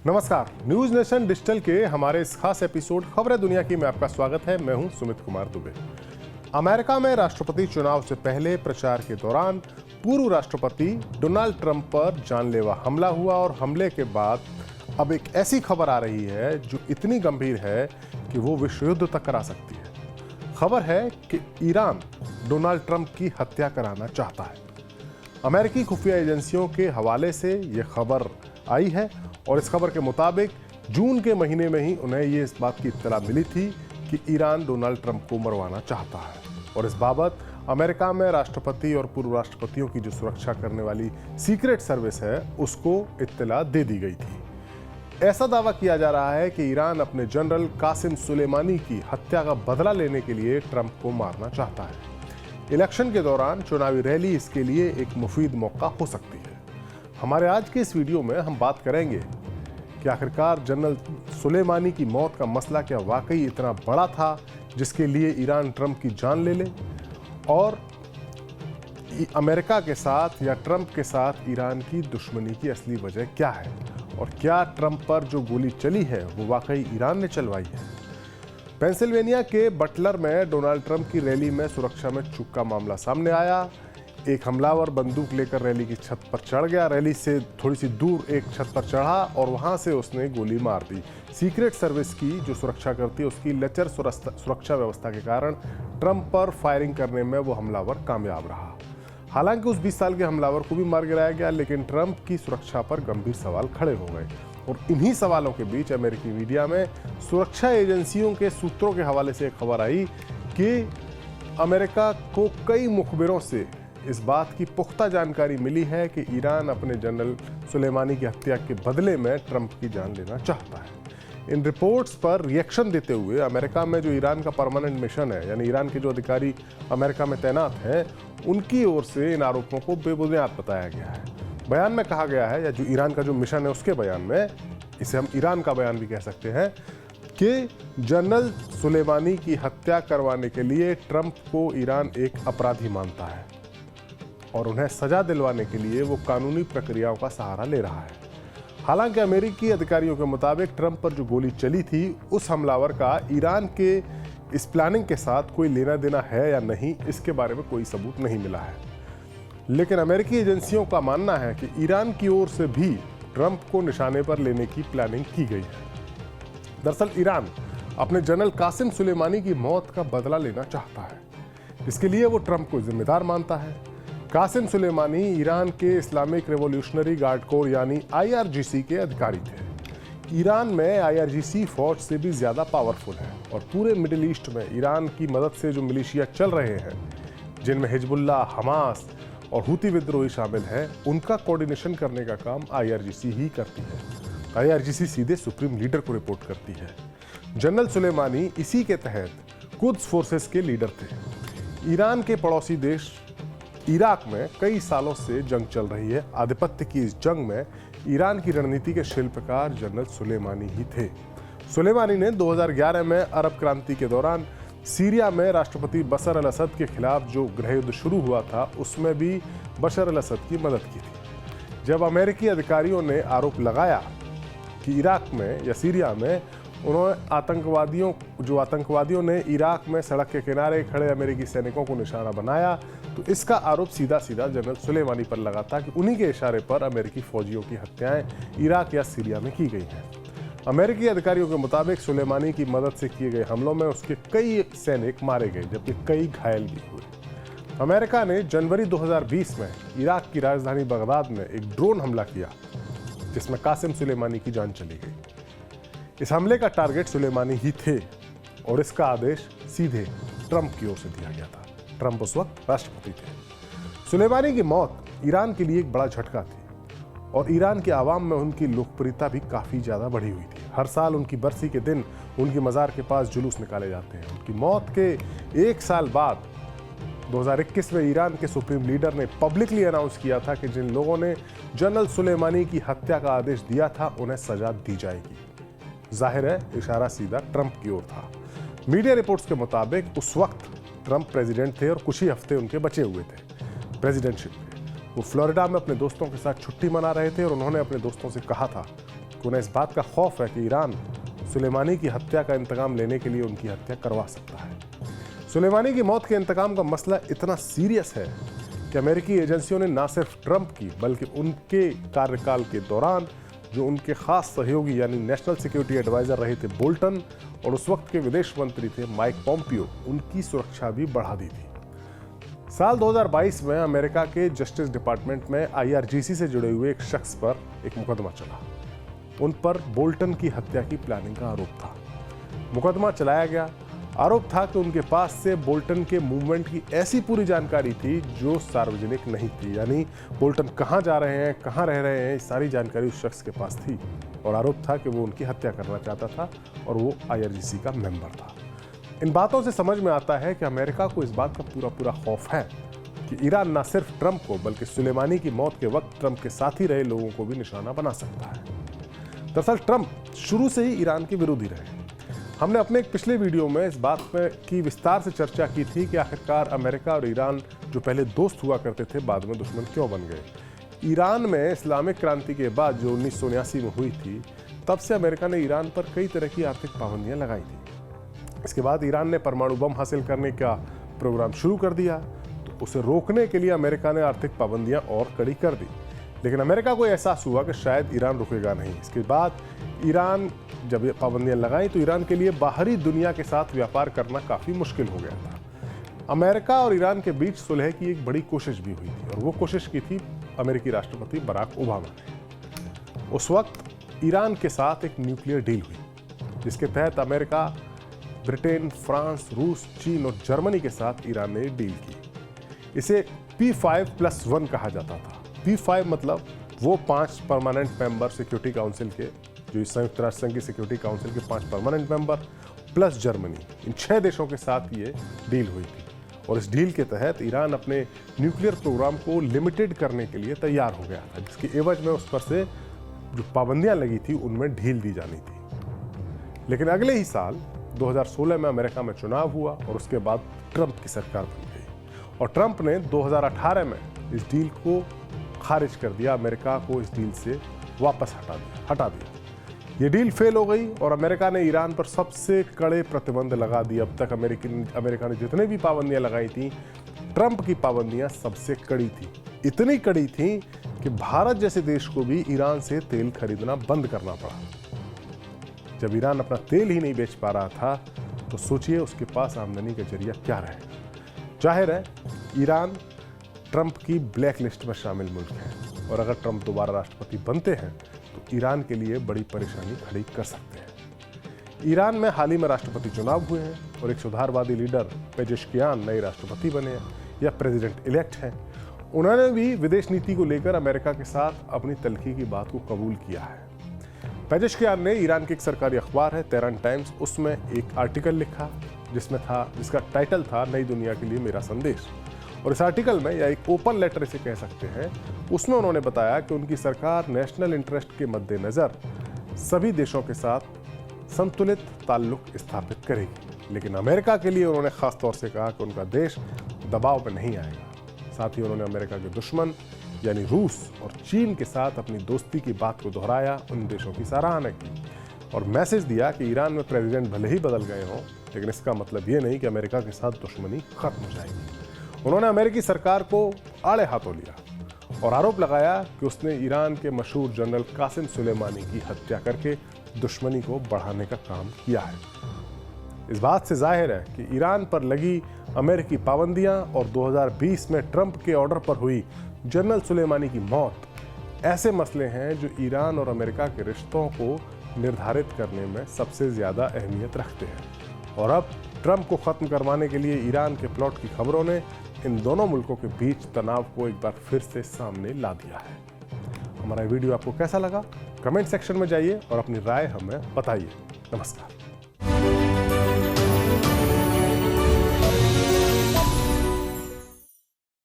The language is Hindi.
नमस्कार, न्यूज नेशन डिजिटल के हमारे इस खास एपिसोड खबरें दुनिया की में आपका स्वागत है। मैं हूं सुमित कुमार दुबे। अमेरिका में राष्ट्रपति चुनाव से पहले प्रचार के दौरान पूर्व राष्ट्रपति डोनाल्ड ट्रंप पर जानलेवा हमला हुआ और हमले के बाद अब एक ऐसी खबर आ रही है जो इतनी गंभीर है कि वो विश्व युद्ध तक करा सकती है। खबर है कि ईरान डोनाल्ड ट्रंप की हत्या कराना चाहता है। अमेरिकी खुफिया एजेंसियों के हवाले से ये खबर आई है और इस खबर के मुताबिक जून के महीने में ही उन्हें ये इस बात की इत्तला मिली थी कि ईरान डोनाल्ड ट्रंप को मरवाना चाहता है और इस बाबत अमेरिका में राष्ट्रपति और पूर्व राष्ट्रपतियों की जो सुरक्षा करने वाली सीक्रेट सर्विस है उसको इत्तला दे दी गई थी। ऐसा दावा किया जा रहा है कि ईरान अपने जनरल कासिम सुलेमानी की हत्या का बदला लेने के लिए ट्रंप को मारना चाहता है। इलेक्शन के दौरान चुनावी रैली इसके लिए एक मुफीद मौका हो सकती है। हमारे आज के इस वीडियो में हम बात करेंगे कि आखिरकार जनरल सुलेमानी की मौत का मसला क्या वाकई इतना बड़ा था जिसके लिए ईरान ट्रंप की जान ले ले, और अमेरिका के साथ या ट्रंप के साथ ईरान की दुश्मनी की असली वजह क्या है, और क्या ट्रंप पर जो गोली चली है वो वाकई ईरान ने चलवाई है। पेंसिल्वेनिया के बटलर में डोनाल्ड ट्रंप की रैली में सुरक्षा में चूक का मामला सामने आया। एक हमलावर बंदूक लेकर रैली की छत पर चढ़ गया, रैली से थोड़ी सी दूर एक छत पर चढ़ा और वहां से उसने गोली मार दी। सीक्रेट सर्विस की जो सुरक्षा करती है उसकी लचर सुरक्षा व्यवस्था के कारण ट्रंप पर फायरिंग करने में वो हमलावर कामयाब रहा। हालांकि उस 20 साल के हमलावर को भी मार गिराया गया, लेकिन ट्रंप की सुरक्षा पर गंभीर सवाल खड़े हो गए और इन्हीं सवालों के बीच अमेरिकी मीडिया में सुरक्षा एजेंसियों के सूत्रों के हवाले से एक खबर आई कि अमेरिका को कई मुखबिरों से इस बात की पुख्ता जानकारी मिली है कि ईरान अपने जनरल सुलेमानी की हत्या के बदले में ट्रंप की जान लेना चाहता है। इन रिपोर्ट्स पर रिएक्शन देते हुए अमेरिका में जो ईरान का परमानेंट मिशन है, यानी ईरान के जो अधिकारी अमेरिका में तैनात हैं, उनकी ओर से इन आरोपों को बेबुनियाद बताया गया है। बयान में कहा गया है, या जो ईरान का जो मिशन है उसके बयान में, इसे हम ईरान का बयान भी कह सकते हैं, कि जनरल सुलेमानी की हत्या करवाने के लिए ट्रंप को ईरान एक अपराधी मानता है और उन्हें सजा दिलवाने के लिए वो कानूनी प्रक्रियाओं का सहारा ले रहा है। हालांकि अमेरिकी अधिकारियों के मुताबिक ट्रंप पर जो गोली चली थी उस हमलावर का ईरान के इस प्लानिंग के साथ कोई लेना देना है या नहीं, इसके बारे में कोई सबूत नहीं मिला है। लेकिन अमेरिकी एजेंसियों का मानना है कि ईरान की ओर से भी ट्रंप को निशाने पर लेने की प्लानिंग की गई है। दरअसल ईरान अपने जनरल कासिम सुलेमानी की मौत का बदला लेना चाहता है। इसके लिए वो ट्रंप को जिम्मेदार मानता है। कासिम सुलेमानी ईरान के इस्लामिक रेवोल्यूशनरी गार्ड कोर यानी IRGC के अधिकारी थे। ईरान में IRGC फौज से भी ज़्यादा पावरफुल है और पूरे मिडिल ईस्ट में ईरान की मदद से जो मिलिशिया चल रहे हैं, जिनमें हिजबुल्लाह, हमास और हूती विद्रोही शामिल हैं, उनका कोऑर्डिनेशन करने का काम IRGC ही करती है। IRGC सीधे सुप्रीम लीडर को रिपोर्ट करती है। जनरल सुलेमानी इसी के तहत कुद्स फोर्सेस के लीडर थे। ईरान के पड़ोसी देश इराक में कई सालों से जंग चल रही है। आधिपत्य की इस जंग में ईरान की रणनीति के शिल्पकार जनरल सुलेमानी ही थे। सुलेमानी ने 2011 में अरब क्रांति के दौरान सीरिया में राष्ट्रपति बशर अल असद के खिलाफ जो गृह युद्ध शुरू हुआ था उसमें भी बशर अल असद की मदद की थी। जब अमेरिकी अधिकारियों ने आरोप लगाया कि इराक में या सीरिया में उन्होंने आतंकवादियों ने इराक में सड़क के किनारे खड़े अमेरिकी सैनिकों को निशाना बनाया, तो इसका आरोप सीधा सीधा जनरल सुलेमानी पर लगा था कि उन्हीं के इशारे पर अमेरिकी फौजियों की हत्याएं इराक या सीरिया में की गई हैं। अमेरिकी अधिकारियों के मुताबिक सुलेमानी की मदद से किए गए हमलों में उसके कई सैनिक मारे गए जबकि कई घायल भी हुए। अमेरिका ने जनवरी 2020 में इराक की राजधानी बगदाद में एक ड्रोन हमला किया जिसमें कासिम सुलेमानी की जान चली गई। इस हमले का टारगेट सुलेमानी ही थे और इसका आदेश सीधे ट्रंप की ओर से दिया गया था। ट्रंप उस वक्त राष्ट्रपति थे। सुलेमानी की मौत ईरान के लिए एक बड़ा झटका थी और ईरान के आवाम में उनकी लोकप्रियता भी काफ़ी ज़्यादा बढ़ी हुई थी। हर साल उनकी बरसी के दिन उनकी मज़ार के पास जुलूस निकाले जाते हैं। उनकी मौत के एक साल बाद 2021 में ईरान के सुप्रीम लीडर ने पब्लिकली अनाउंस किया था कि जिन लोगों ने जनरल सुलेमानी की हत्या का आदेश दिया था उन्हें सजा दी जाएगी। जाहिर है इशारा सीधा ट्रंप की ओर था। मीडिया रिपोर्ट्स के मुताबिक उस वक्त ट्रंप प्रेसिडेंट थे और कुछ ही हफ्ते उनके बचे हुए थे प्रेसिडेंटशिप के। वो फ्लोरिडा में अपने दोस्तों के साथ छुट्टी मना रहे थे और उन्होंने अपने दोस्तों से कहा था कि उन्हें इस बात का खौफ है कि ईरान सुलेमानी की हत्या का इंतकाम लेने के लिए उनकी हत्या करवा सकता है। सुलेमानी की मौत के इंतकाम का मसला इतना सीरियस है कि अमेरिकी एजेंसियों ने न सिर्फ ट्रंप की बल्कि उनके कार्यकाल के दौरान जो उनके खास सहयोगी यानी नेशनल सिक्योरिटी एडवाइजर रहे थे बोल्टन और उस वक्त के विदेश मंत्री थे माइक पोम्पियो, उनकी सुरक्षा भी बढ़ा दी थी। साल 2022 में अमेरिका के जस्टिस डिपार्टमेंट में IRGC से जुड़े हुए एक शख्स पर एक मुकदमा चला। उन पर बोल्टन की हत्या की प्लानिंग का आरोप था। मुकदमा चलाया गया। आरोप था कि उनके पास से बोल्टन के मूवमेंट की ऐसी पूरी जानकारी थी जो सार्वजनिक नहीं थी, यानी बोल्टन कहाँ जा रहे हैं, कहाँ रह रहे हैं, सारी जानकारी उस शख्स के पास थी। और आरोप था कि वो उनकी हत्या करना चाहता था और वो IRGC का मेंबर था। इन बातों से समझ में आता है कि अमेरिका को इस बात का पूरा खौफ है कि ईरान न सिर्फ ट्रंप को बल्कि सुलेमानी की मौत के वक्त ट्रंप के साथ ही रहे लोगों को भी निशाना बना सकता है। दरअसल ट्रंप शुरू से ही ईरान के विरोधी रहे। हमने अपने एक पिछले वीडियो में इस बात की विस्तार से चर्चा की थी कि आखिरकार अमेरिका और ईरान जो पहले दोस्त हुआ करते थे बाद में दुश्मन क्यों बन गए। ईरान में इस्लामिक क्रांति के बाद जो 1979 में हुई थी, तब से अमेरिका ने ईरान पर कई तरह की आर्थिक पाबंदियां लगाई थी। इसके बाद ईरान ने परमाणु बम हासिल करने का प्रोग्राम शुरू कर दिया, तो उसे रोकने के लिए अमेरिका ने आर्थिक पाबंदियां और कड़ी कर दी। लेकिन अमेरिका को एहसास हुआ कि शायद ईरान रुकेगा नहीं। इसके बाद ईरान जब ये पाबंदियां लगाई तो ईरान के लिए बाहरी दुनिया के साथ व्यापार करना काफ़ी मुश्किल हो गया था। अमेरिका और ईरान के बीच सुलह की एक बड़ी कोशिश भी हुई थी और वो कोशिश की थी अमेरिकी राष्ट्रपति बराक ओबामा ने। उस वक्त ईरान के साथ एक न्यूक्लियर डील हुई जिसके तहत अमेरिका, ब्रिटेन, फ्रांस, रूस, चीन और जर्मनी के साथ ईरान ने डील की। इसे P5+1 कहा जाता था। P5 मतलब वो 5 परमानेंट मेंबर सिक्योरिटी काउंसिल के, जो संयुक्त राष्ट्र संघ की सिक्योरिटी काउंसिल के 5 परमानेंट मेंबर प्लस जर्मनी, इन 6 देशों के साथ ये डील हुई थी। और इस डील के तहत ईरान अपने न्यूक्लियर प्रोग्राम को लिमिटेड करने के लिए तैयार हो गया था, जिसकी एवज में उस पर से जो पाबंदियां लगी थी उनमें ढील दी जानी थी। लेकिन अगले ही साल 2016 में अमेरिका में चुनाव हुआ और उसके बाद ट्रंप की सरकार बन गई और ट्रंप ने 2018 में इस डील को खारिज कर दिया, अमेरिका को इस डील से वापस हटा दिया। ये डील फेल हो गई और अमेरिका ने ईरान पर सबसे कड़े प्रतिबंध लगा दिए। अब तक अमेरिका ने जितने भी पाबंदियां लगाई थी, ट्रंप की पाबंदियां सबसे कड़ी थी। इतनी कड़ी थी कि भारत जैसे देश को भी ईरान से तेल खरीदना बंद करना पड़ा। जब ईरान अपना तेल ही नहीं बेच पा रहा था तो सोचिए उसके पास आमदनी का जरिया क्या रहेगा। जाहिर है ईरान ट्रंप की ब्लैक लिस्ट में शामिल मुल्क है और अगर ट्रंप दोबारा राष्ट्रपति बनते हैं तो ईरान के लिए बड़ी परेशानी खड़ी कर सकते हैं। ईरान में हाल ही में राष्ट्रपति चुनाव हुए हैं और एक सुधारवादी लीडर पेजेश्कियान नए राष्ट्रपति बने हैं या प्रेसिडेंट इलेक्ट हैं। उन्होंने भी विदेश नीति को लेकर अमेरिका के साथ अपनी तल्खी की बात को कबूल किया है। पेजेश्कियान ने ईरान की एक सरकारी अखबार है तेहरान टाइम्स, उसमें एक आर्टिकल लिखा जिसका टाइटल था नई दुनिया के लिए मेरा संदेश। और इस आर्टिकल में, या एक ओपन लेटर इसे कह सकते हैं, उसमें उन्होंने बताया कि उनकी सरकार नेशनल इंटरेस्ट के मद्देनज़र सभी देशों के साथ संतुलित ताल्लुक स्थापित करेगी। लेकिन अमेरिका के लिए उन्होंने खास तौर से कहा कि उनका देश दबाव में नहीं आएगा। साथ ही उन्होंने अमेरिका के दुश्मन यानी रूस और चीन के साथ अपनी दोस्ती की बात को दोहराया, उन देशों की सराहना की और मैसेज दिया कि ईरान में प्रेसिडेंट भले ही बदल गए हों, लेकिन इसका मतलब ये नहीं कि अमेरिका के साथ दुश्मनी खत्म हो जाएगी। उन्होंने अमेरिकी सरकार को आड़े हाथों लिया और आरोप लगाया कि उसने ईरान के मशहूर जनरल कासिम सुलेमानी की हत्या करके दुश्मनी को बढ़ाने का काम किया है। इस बात से जाहिर है कि ईरान पर लगी अमेरिकी पाबंदियां और 2020 में ट्रंप के ऑर्डर पर हुई जनरल सुलेमानी की मौत ऐसे मसले हैं जो ईरान और अमेरिका के रिश्तों को निर्धारित करने में सबसे ज़्यादा अहमियत रखते हैं। और अब ट्रंप को ख़त्म करवाने के लिए ईरान के प्लॉट की खबरों ने इन दोनों मुल्कों के बीच तनाव को एक बार फिर से सामने ला दिया है। हमारा वीडियो आपको कैसा लगा? कमेंट सेक्शन में जाइए और अपनी राय हमें बताइए। नमस्कार।